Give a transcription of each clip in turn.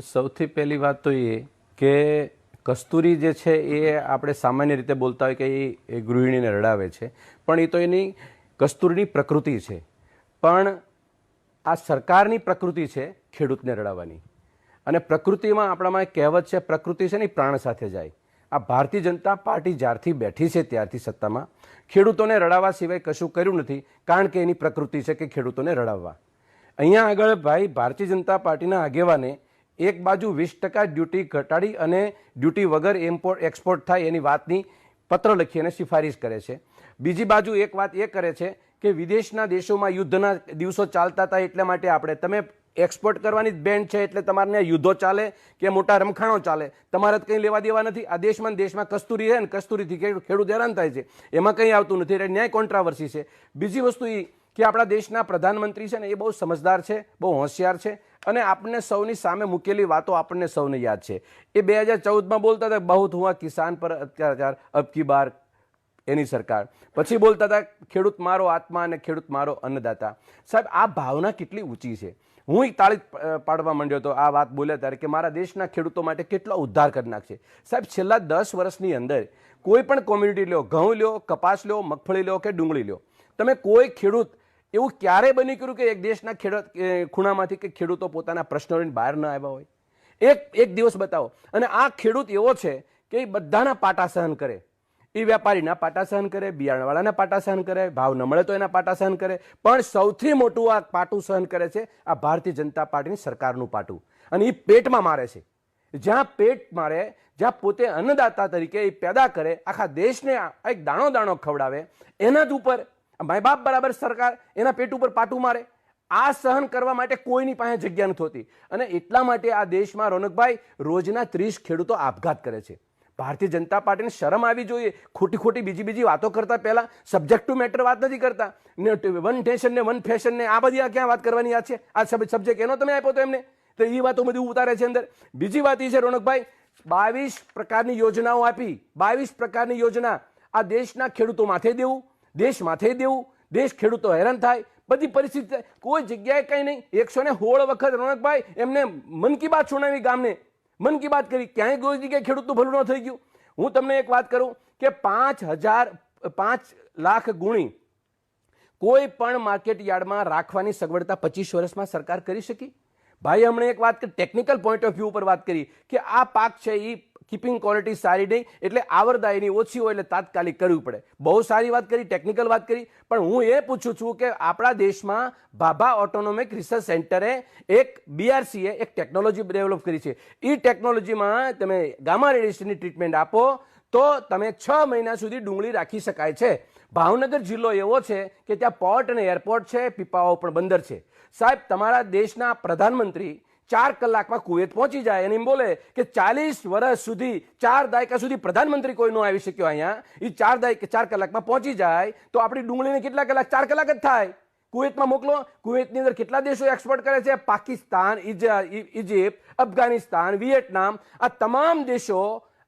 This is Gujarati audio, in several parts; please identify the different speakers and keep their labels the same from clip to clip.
Speaker 1: સૌથી પહેલી વાત તો એ કે કસ્તુરી જે છે એ આપણે સામાન્ય રીતે બોલતા હોય કે એ ગૃહિણીને રડાવે છે, પણ એ તો એની કસ્તુરીની પ્રકૃતિ છે. પણ આ સરકારની પ્રકૃતિ છે ખેડૂતને રડાવવાની. અને પ્રકૃતિમાં આપણામાં એક કહેવત છે, પ્રકૃતિ છે ને પ્રાણ સાથે જાય. આ ભારતીય જનતા પાર્ટી જ્યારથી બેઠી છે ત્યારથી સત્તામાં ખેડૂતોને રડાવવા સિવાય કશું કર્યું નથી, કારણ કે એની પ્રકૃતિ છે કે ખેડૂતોને રડાવવા. અહીંયા આગળ ભાઈ ભારતીય જનતા પાર્ટીના આગેવાને એક બાજુ 20% ડ્યુટી ઘટાડી અને ડ્યુટી વગર ઇમ્પોર્ટ એક્સપોર્ટ થાય એની વાતની પત્ર લખી અને સિફારિશ કરે છે. બીજી બાજુ એક વાત એ કરે છે કે વિદેશના દેશોમાં યુદ્ધના દિવસો ચાલતા હતા એટલા માટે આપણે તમે એક્સપોર્ટ કરવાની જ બેન્ડ છે એટલે તમારે યુદ્ધો ચાલે કે મોટા રમખાણો ચાલે, તમારે કંઈ લેવા દેવા નથી. આ દેશમાં કસ્તુરી છે ને કસ્તુરીથી ખેડૂત હેરાન થાય છે, એમાં કંઈ આવતું નથી. એટલે ન્યાય કોન્ટ્રાવર્સી છે. બીજી વસ્તુ એ કે આપણા દેશના પ્રધાનમંત્રી છે ને એ બહુ સમજદાર છે, બહુ હોશિયાર છે અને આપણને સૌની સામે મૂકેલી વાતો આપણને સૌને યાદ છે. એ 2014માં બોલતા હતા બહુત હુઆ કિસાન પર અત્યાચાર અબ કી બાર એની સરકાર. પછી બોલતા હતા ખેડૂત મારો આત્મા અને ખેડૂત મારો અન્નદાતા. સાહેબ આ ભાવના કેટલી ઊંચી છે. હું એક તાળી પાડવા માંડ્યો હતો આ વાત બોલ્યા ત્યારે કે મારા દેશના ખેડૂતો માટે કેટલો ઉદ્ધાર કરી નાખશે. સાહેબ છેલ્લા 10 વર્ષની અંદર કોઈ પણ કોમ્યુનિટી લ્યો, ઘઉં લ્યો, કપાસ લ્યો, મગફળી લ્યો કે ડુંગળી લ્યો, તમે કોઈ ખેડૂત એવું ક્યારે બની કર્યું કે એક દેશના ખૂણામાંથી કે ખેડૂતો પોતાના પ્રશ્નો લઈને બહાર ન આવ્યા હોય? એક દિવસ બતાવો. અને આ ખેડૂત એવો છે કે એ બધાના પાટા સહન કરે. એ વેપારીના પાટા સહન કરે, બિયારણવાળાના પાટા સહન કરે, ભાવ ન મળે તો એના પાટા સહન કરે, પણ સૌથી મોટું આ પાટું સહન કરે છે આ ભારતીય જનતા પાર્ટીની સરકારનું પાટું. અને એ પેટમાં મારે છે. જ્યાં પેટ મારે, જ્યાં પોતે અન્નદાતા તરીકે એ પેદા કરે, આખા દેશને એક દાણો દાણો ખવડાવે, એના જ ઉપર માય બાપ બરાબર સરકાર એના પેટ ઉપર પાટું મારે. આ સહન કરવા માટે કોઈની પાસે જગ્યા નથી હોતી. અને એટલા માટે આ દેશમાં રોનકભાઈ રોજના 30 ખેડૂતો આપઘાત કરે છે. ભારતીય જનતા પાર્ટીને શરમ આવી જોઈએ. ખોટી બીજી વાતો કરતા પહેલા સબ્જેક્ટ ટુ મેટર વાત નથી કરતા. વન નેશન ને વન ફેશન ને આ બધી ક્યાં વાત કરવાની યાદ છે? આ સબ્જેક્ટ એનો તમે આપ્યો તો એમને, તો એ વાતો બધી ઉતારે છે અંદર. બીજી વાત એ છે રોનકભાઈ, 22 પ્રકારની યોજનાઓ આપી. 22 પ્રકારની યોજના આ દેશના ખેડૂતો માથે દેવું, દેશ માથે દેવું, દેશ ખેડૂતો હેરાન થાય, બધી પરિસ્થિતિ કોઈ જગ્યાએ કંઈ નહીં. 116 વખત રોનકભાઈ એમને મન કી બાત સુનાવી, ગામને મન કી બાત કરી, ક્યાંય કોઈ જગ્યાએ ખેડૂતનું ભલું ન થઈ ગયું. હું તમને એક વાત કરું કે 5 લાખ ગુણી કોઈ પણ માર્કેટ યાર્ડમાં રાખવાની સગવડતા 25 વર્ષમાં સરકાર કરી શકી? ભાઈ હમણાં એક વાત ટેકનિકલ પોઈન્ટ ઓફ વ્યૂ ઉપર વાત કરી કે આ પાક છે એ કીપિંગ ક્વોલિટી સારી નહીં એટલે આવરદા એની ઓછી હોય એટલે તાત્કાલિક કરવી પડે. બહુ સારી વાત કરી, ટેકનિકલ વાત કરી. પણ હું એ પૂછું છું કે આપણા દેશમાં ભાભા ઓટોનોમિક રિસર્ચ સેન્ટરે એક BRCએ એક ટેકનોલોજી ડેવલપ કરી છે. એ ટેકનોલોજીમાં તમે ગામા રેડિયેશનની ટ્રીટમેન્ટ આપો તો તમે 6 મહિના સુધી ડુંગળી રાખી શકાય છે. ભાવનગર જિલ્લો એવો છે કે ત્યાં પોર્ટ અને એરપોર્ટ છે, પીપાવાવ પણ બંદર છે. સાહેબ તમારા દેશના પ્રધાનમંત્રી 4 કલાકમાં કુવેત પહોંચી જાય અને એમ બોલે કે 40 વર્ષ સુધી 4 દાયકા સુધી પ્રધાનમંત્રી કોઈ ન આવી શક્યો અહીંયા, એ 4 કલાકમાં પહોંચી જાય તો આપણી ડુંગળીને કેટલા કલાક? 4 કલાક જ થાય. કુવેતમાં મોકલો. કુવેતની અંદર કેટલા દેશો એક્સપોર્ટ કરે છે? પાકિસ્તાન, ઇજિપ્ત, અફઘાનિસ્તાન, વિયેટનામ, આ તમામ દેશો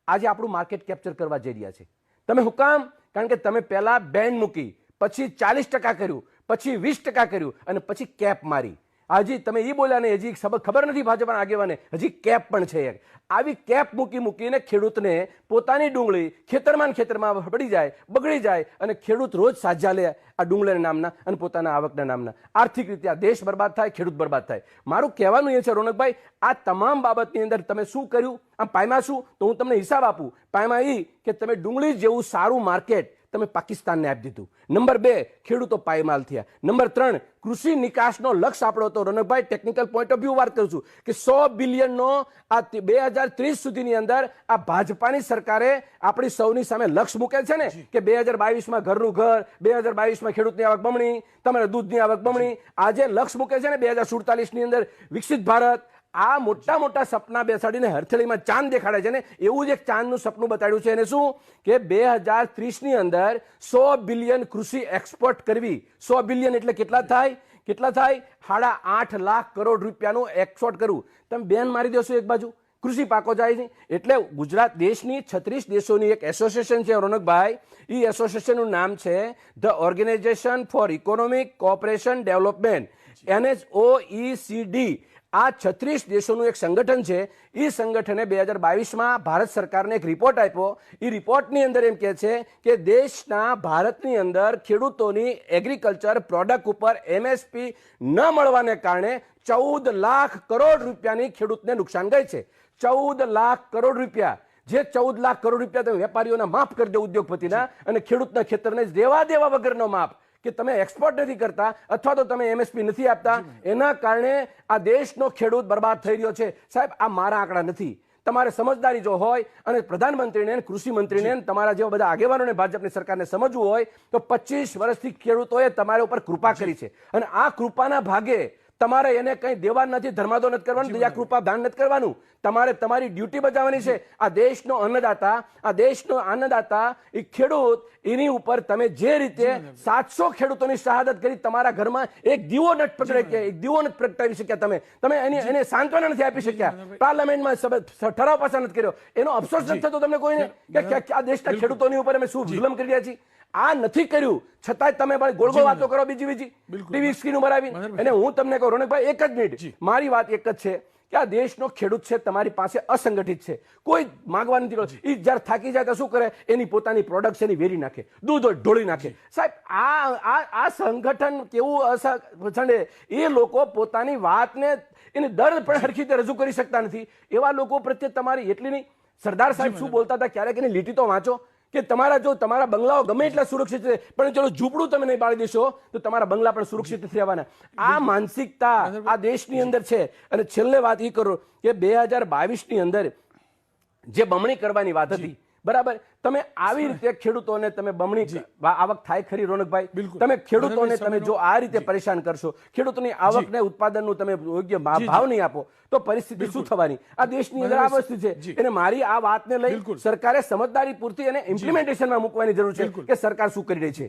Speaker 1: આજે આપણું માર્કેટ કેપ્ચર કરવા જઈ રહ્યા છે. તમે હું કામ? કારણ કે તમે પહેલા બેન્ડ મૂકી, પછી 40% કર્યું, પછી 20% કર્યું અને પછી કેપ મારી. હજી તમે એ બોલ્યા ને હજી ખબર નથી ભાજપના આગેવાને હજી કેપ પણ છે. આવી કેપ મૂકીને ખેડૂતને પોતાની ડુંગળી ખેતરમાં પડી જાય, બગડી જાય અને ખેડૂત રોજ સાજા લે આ ડુંગળીના નામના અને પોતાના આવકના નામના. આર્થિક રીતે આ દેશ બરબાદ થાય, ખેડૂત બરબાદ થાય. મારું કહેવાનું એ છે રોનકભાઈ, આ તમામ બાબતની અંદર તમે શું કર્યું? આમ પાયમાં શું? તો હું તમને હિસાબ આપું. પાયમાં એ કે તમે ડુંગળી જેવું સારું માર્કેટ તમે પાકિસ્તાનને આપી દીધું. નંબર 2, ખેડૂતો પાયમાલ થયા. નંબર 3, કૃષિ નિકાસનો લક્ષ્ય આપણો હતો રોનકભાઈ, ટેકનિકલ પોઈન્ટ ઓફ વ્યૂ વાત કરું છું કે 100 બિલિયનનો આ 2030 સુધીની અંદર આ ભાજપાની સરકારે આપણી સૌની સામે લક્ષ્ય મૂકેલ છે ને કે 2022માં ઘરનું ઘર, 2022માં ખેડૂતની આવક બમણી, તમારે દૂધની આવક બમણી. આજે લક્ષ્ય મૂકે છે ને 2047ની અંદર વિકસિત ભારત. આ મોટા સપના બેસાડીને હરથળીમાં ચાંદ દેખાડે છે ને એવું જ એક ચાંદનું સપનું બતાડ્યું છે. એને શું કે 2030ની અંદર 100 બિલિયન કૃષિ એક્સપોર્ટ કરવી. 100 બિલિયન એટલે કેટલા થાય? 8.5 લાખ કરોડ રૂપિયાનું એક્સપોર્ટ કરવું. તમે બેન મારી દેશો એક બાજુ, કૃષિ પાકો જાય છે. એટલે ગુજરાત દેશની 36 દેશોની એક એસોસિએશન છે રોનકભાઈ. એ એસોસિએશનનું નામ છે the organisation for economic cooperation development, NHOECD. આ 36 દેશોનું એક સંગઠન છે. એ સંગઠને 2022માં ભારત સરકારને એક રિપોર્ટ આપ્યો. એ રિપોર્ટની અંદર એમ કહે છે કે દેશના ભારતની અંદર ખેડૂતોની એગ્રીકલ્ચર પ્રોડક્ટ ઉપર MSP ન મળવાને કારણે 14 લાખ કરોડ રૂપિયાની ખેડૂતને નુકસાન ગઈ છે. 14 લાખ કરોડ રૂપિયા, જે 14 લાખ કરોડ રૂપિયા તમે વેપારીઓના માફ કરી દો, ઉદ્યોગપતિના, અને ખેડૂતના ખેતરને દેવા વગરનો માફ, કે તમે એક્સપોર્ટ નથી કરતા અથવા તો તમે MSP નથી આપતા, એના કારણે આ દેશનો ખેડૂત બરબાદ થઈ રહ્યો છે. સાહેબ, આ મારા આંકડા નથી. તમારે સમજદારી જો હોય અને પ્રધાનમંત્રીને, કૃષિ મંત્રીને, તમારા જેવા બધા આગેવાનોને, ભાજપની સરકારને સમજવું હોય તો 25 વર્ષથી ખેડૂતોએ તમારા ઉપર કૃપા કરી છે, અને આ કૃપાના ભાગે તમારે એને કંઈ દેવાનું નથી, ધર્માદો નથી કરવાનું, દયા કૃપા દાન નથી કરવાનું. તમારે તમારી ડ્યુટી બજાવવાની છે. આ દેશનો અન્નદાતા એ ખેડૂત, એની ઉપર તમે જે રીતે 700 ખેડૂતોની શહાદત કરી, તમારા ઘરમાં એક દીવો નથી પકડે, એક દીવો નથી પ્રગટાવી શક્યા, તમે એને સાંત્વના નથી આપી શક્યા, પાર્લામેન્ટમાં ઠરાવ પાસ નથી કર્યો, એનો અફસોસ નથી થતો તમને કોઈને કે આ દેશના ખેડૂતોની ઉપર અમે શું જુલમ કરી રહ્યા છીએ? આ નથી કર્યું છતાંય તમે ગોળ ગોળ વાતો કરો, બીજી ટીવી સ્ક્રીન ઉપર આવી. અને હું તમને કહું રોનકભાઈ, એક જ મિનિટ, મારી વાત એક જ છે કે આ દેશનો ખેડૂત છે તમારી પાસે અસંગઠિત છે, કોઈ માંગવા નથી કરતો. એ જયારે થાકી જાય તો શું કરે? એની પોતાની પ્રોડક્ટ એની વેરી નાખે, દૂધ ઢોળી નાખે. સાહેબ, આ સંગઠન કેવું એ લોકો પોતાની વાતને, એની દર્દ પણ હરખી રીતે રજૂ કરી શકતા નથી. એવા લોકો પ્રત્યે તમારી એટલી નહીં. સરદાર સાહેબ શું બોલતા હતા, ક્યારેક એની લીટી તો વાંચો, કે તમારા બંગલાઓ ગમે એટલા સુરક્ષિત છે, પણ ચલો ઝૂંપડું તમે નહીં બાળી દેશો તો તમારા બંગલા પણ સુરક્ષિત નથી રહેવાના. આ માનસિકતા આ દેશની અંદર છે. અને છેલ્લે વાત એ કરો કે 2022ની અંદર જે બમણી કરવાની વાત હતી, બરાબર, તમે આવી રીતે ખેડૂતોને તમે બમણી આવક થાય ખરી રોનકભાઈ? તમે ખેડૂતોને તમે જો આ રીતે પરેશાન કરશો, ખેડૂતોની આવકને, ઉત્પાદનનું તમે યોગ્ય ભાવ નહીં આપો તો પરિસ્થિતિ શું થવાની? આ દેશની અંદર આ વસ્તુ છે. અને મારી આ વાતને લઈ સરકારે સમજદારી પૂરતી અને ઇમ્પ્લિમેન્ટેશનમાં મૂકવાની જરૂર છે કે સરકાર શું કરી રહી છે.